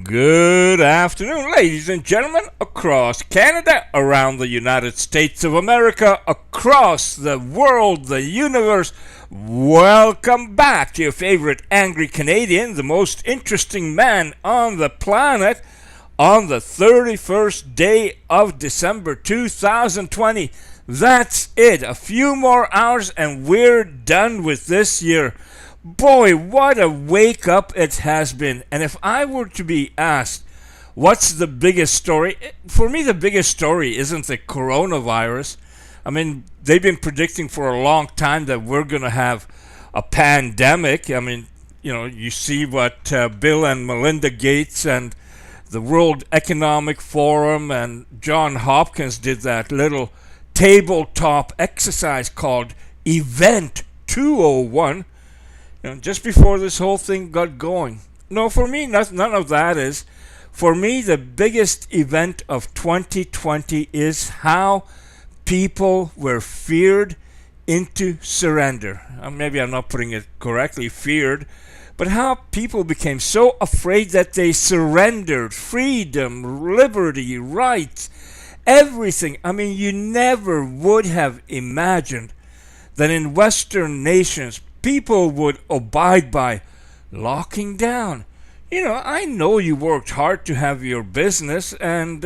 Good afternoon, ladies and gentlemen, across Canada, around the United States of America, across the world, the universe. Welcome back to your favorite Angry Canadian, the most interesting man on the planet, on the 31st day of December 2020. That's it. A few more hours and we're done with this year. Boy, what a wake up it has been. And if I were to be asked, what's the biggest story? For me, the biggest story isn't the coronavirus. I mean, they've been predicting for a long time that we're going to have a pandemic. I mean, you see what Bill and Melinda Gates and the World Economic Forum and John Hopkins did that little tabletop exercise called Event 201. Just before this whole thing got going. No, for me, none of that is. For me, the biggest event of 2020 is how people were feared into surrender. Maybe I'm not putting it correctly, feared, but how people became so afraid that they surrendered freedom, liberty, rights, everything. I mean, you never would have imagined that in Western nations, people would abide by locking down. I know you worked hard to have your business and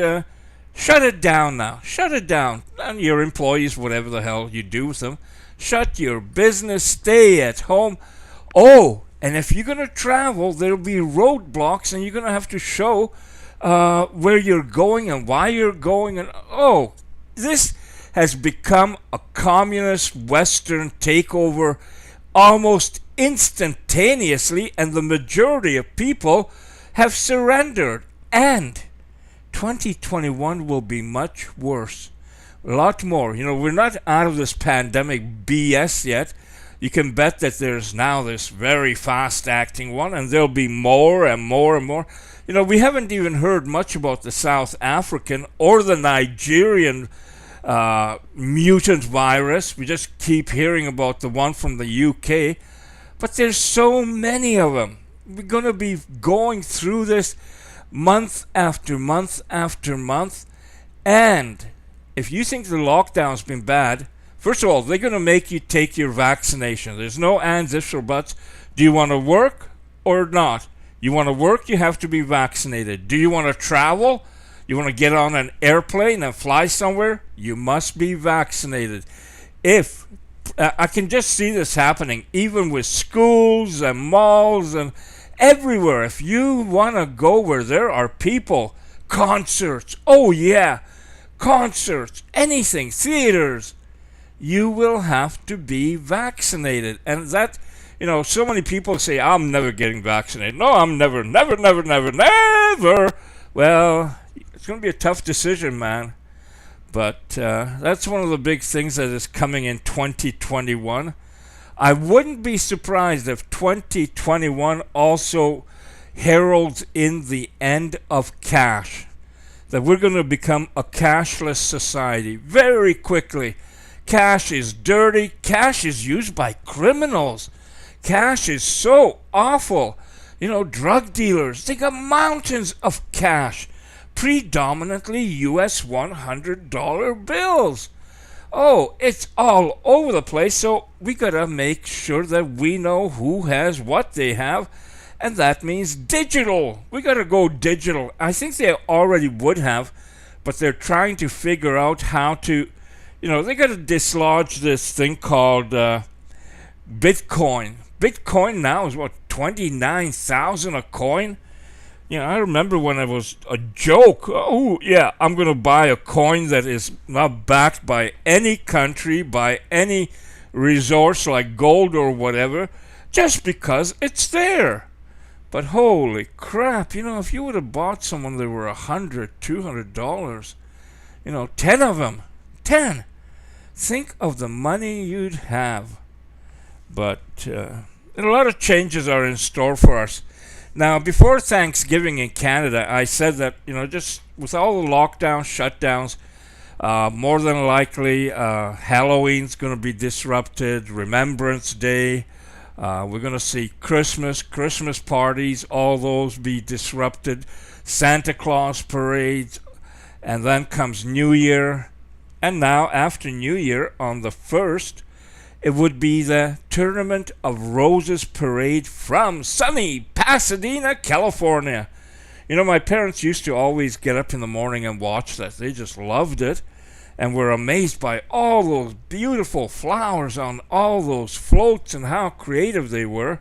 shut it down now. Shut it down. And your employees, whatever the hell you do with them, shut your business, stay at home. Oh, and if you're going to travel, there'll be roadblocks and you're going to have to show where you're going and why you're going. And this has become a communist Western takeover almost instantaneously, and the majority of people have surrendered. And 2021 will be much worse. A lot more. We're not out of this pandemic BS yet. You can bet that there's now this very fast-acting one, and there'll be more and more and more. We haven't even heard much about the South African or the Nigerian mutant virus. We just keep hearing about the one from the UK, but there's so many of them. We're going to be going through this month after month after month, and if you think the lockdown's been bad, first of all, they're going to make you take your vaccination. There's no ands, ifs, or buts. Do you want to work or not? You want to work, you have to be vaccinated. Do you want to travel? You want to get on an airplane and fly somewhere? You must be vaccinated. I can just see this happening, even with schools and malls and everywhere. If you want to go where there are people, concerts, concerts, anything, theaters, you will have to be vaccinated. And that, so many people say, I'm never getting vaccinated. No, I'm never. Well, it's going to be a tough decision, man. But that's one of the big things that is coming in 2021. I wouldn't be surprised if 2021 also heralds in the end of cash. That we're going to become a cashless society very quickly. Cash is dirty. Cash is used by criminals. Cash is so awful. Drug dealers, they got mountains of cash. Predominantly US $100 bills. It's all over the place, so we gotta make sure that we know who has what they have, and that means digital. We gotta go digital. I think they already would have, but they're trying to figure out how to, they gotta dislodge this thing called Bitcoin. Bitcoin now is what, 29,000 a coin? I remember when it was a joke. I'm going to buy a coin that is not backed by any country, by any resource like gold or whatever, just because it's there. But holy crap, if you would have bought someone that were $100, $200, 10 of them, 10. Think of the money you'd have. But a lot of changes are in store for us. Now, before Thanksgiving in Canada, I said that, just with all the lockdowns, shutdowns, more than likely Halloween's going to be disrupted, Remembrance Day, We're going to see Christmas parties, all those be disrupted, Santa Claus parades, and then comes New Year. And now, after New Year, on the 1st, it would be the Tournament of Roses parade from sunny Pasadena, California. You know, my parents used to always get up in the morning and watch that. They just loved it and were amazed by all those beautiful flowers on all those floats and how creative they were.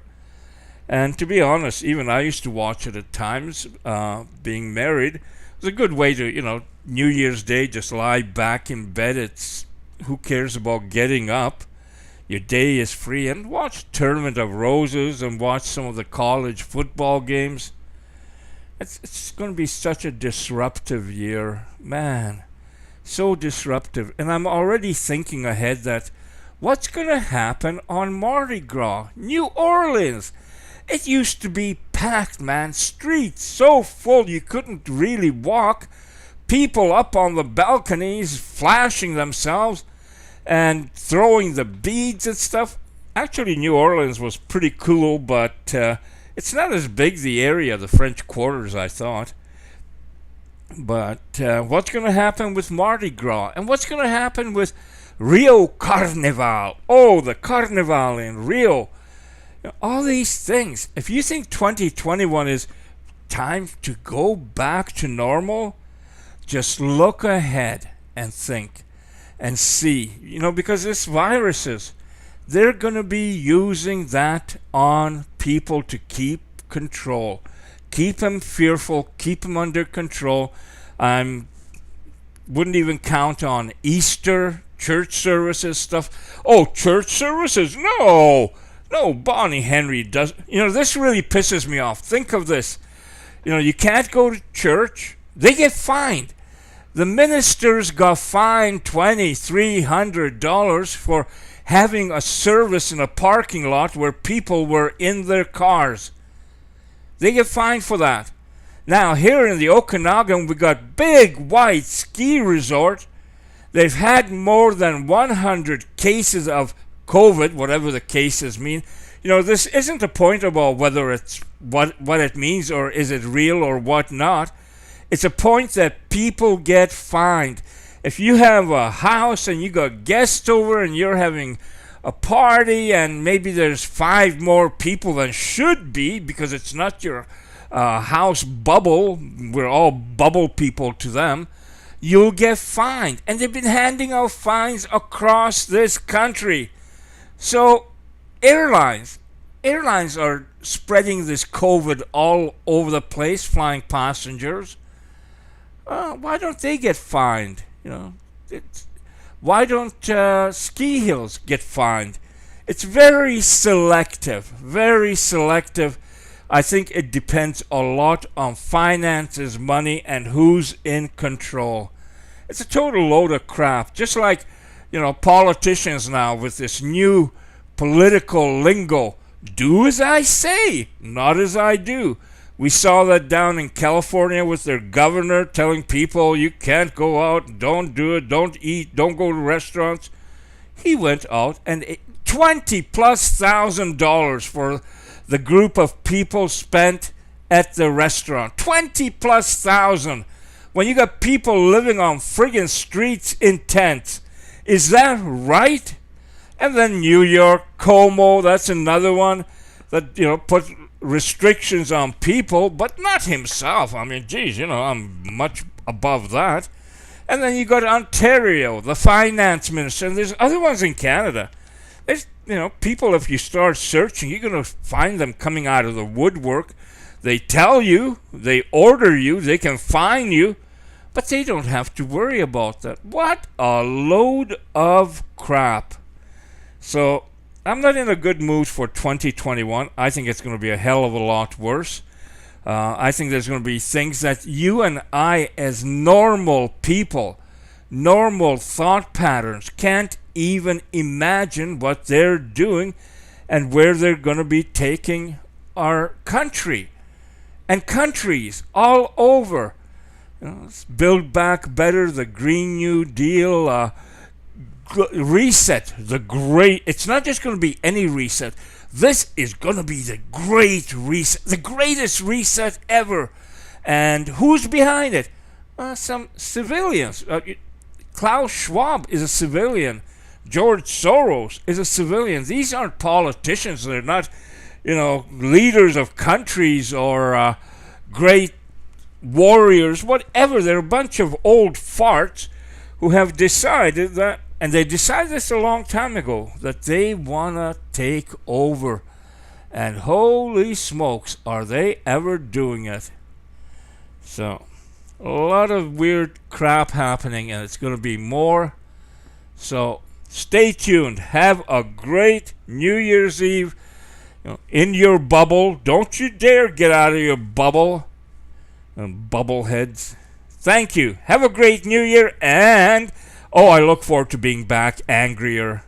And to be honest, even I used to watch it at times, being married. It was a good way to, New Year's Day, just lie back in bed. It's who cares about getting up? Your day is free, and watch Tournament of Roses and watch some of the college football games. It's going to be such a disruptive year, man. So disruptive. And I'm already thinking ahead that what's going to happen on Mardi Gras? New Orleans. It used to be packed, man. Streets so full you couldn't really walk. People up on the balconies flashing themselves and throwing the beads and stuff. Actually, New Orleans was pretty cool, but it's not as big, the area, the French Quarters, I thought. But what's going to happen with Mardi Gras? And what's going to happen with Rio Carnival? Oh, the Carnival in Rio. All these things. If you think 2021 is time to go back to normal, just look ahead and think and see. Because this viruses, they're going to be using that on people to keep control. Keep them fearful, keep them under control. I wouldn't even count on Easter, church services, stuff. Oh, church services? No, Bonnie Henry does. This really pisses me off. Think of this. You can't go to church. They get fined. The ministers got fined $2,300 for having a service in a parking lot where people were in their cars. They get fined for that. Now, here in the Okanagan, we got big white ski resort. They've had more than 100 cases of COVID, whatever the cases mean. This isn't a point about whether it's what it means or is it real or what not. It's a point that people get fined. If you have a house and you got guests over and you're having a party and maybe there's 5 more people than should be because it's not your house bubble, we're all bubble people to them, you'll get fined. And they've been handing out fines across this country. So airlines are spreading this COVID all over the place, flying passengers. Why don't they get fined? Why don't ski hills get fined? It's very selective, very selective. I think it depends a lot on finances, money, and who's in control. It's a total load of crap. Just like, politicians now with this new political lingo. Do as I say, not as I do. We saw that down in California with their governor telling people you can't go out, don't do it, don't eat, don't go to restaurants. He went out and $20,000+ for the group of people spent at the restaurant. $20,000+. When you got people living on friggin' streets in tents. Is that right? And then New York, Como, that's another one that, put restrictions on people, but not himself. I mean, geez, I'm much above that. And then you got Ontario, the finance minister, and there's other ones in Canada. There's, people, if you start searching, you're going to find them coming out of the woodwork. They tell you, they order you, they can fine you, but they don't have to worry about that. What a load of crap. So I'm not in a good mood for 2021. I think it's going to be a hell of a lot worse. I think there's going to be things that you and I, as normal people, normal thought patterns, can't even imagine what they're doing and where they're going to be taking our country and countries all over. Build Back Better, the Green New Deal, reset, it's not just going to be any reset, This is going to be the great reset, the greatest reset ever. And who's behind it? Some civilians. Klaus Schwab is a civilian. George Soros is a civilian. These aren't politicians. They're not, leaders of countries or great warriors, whatever. They're a bunch of old farts who have decided that, and they decided this a long time ago, that they want to take over. And holy smokes, are they ever doing it? So, a lot of weird crap happening, and it's going to be more. So, stay tuned. Have a great New Year's Eve. In your bubble. Don't you dare get out of your bubble. Bubbleheads. Thank you. Have a great New Year, and I look forward to being back angrier.